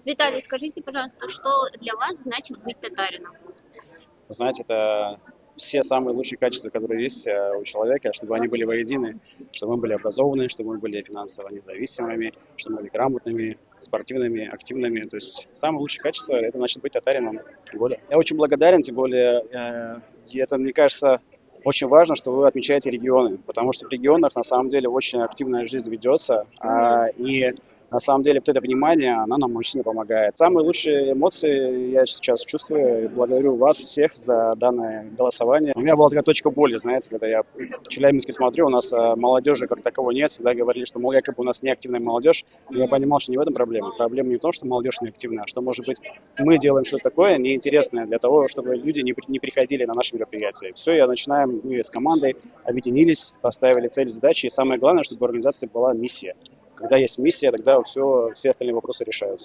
Виталий, скажите, пожалуйста, что для вас значит быть татарином? Знаете, это все самые лучшие качества, которые есть у человека, чтобы они были воедины, чтобы мы были образованы, чтобы мы были финансово независимыми, чтобы мы были грамотными, спортивными, активными. То есть самые лучшие качества – это значит быть татарином года. Я очень благодарен, тем более, и это, мне кажется, очень важно, что вы отмечаете регионы, потому что в регионах на самом деле очень активная жизнь ведется, и на самом деле вот это внимание, оно нам очень сильно помогает. Самые лучшие эмоции я сейчас чувствую. Благодарю вас всех за данное голосование. У меня была такая точка боли, знаете, когда я в Челябинске смотрю, у нас молодежи как такового нет. Всегда говорили, что, мол, якобы у нас неактивная молодежь. Но я понимал, что не в этом проблема. Проблема не в том, что молодежь неактивная, а что, может быть, мы делаем что-то такое неинтересное для того, чтобы люди не приходили на наши мероприятия. Все, я начинаем, мы с командой объединились, поставили цель, задачи. И самое главное, чтобы у организации была миссия. Когда есть миссия, тогда все остальные вопросы решаются.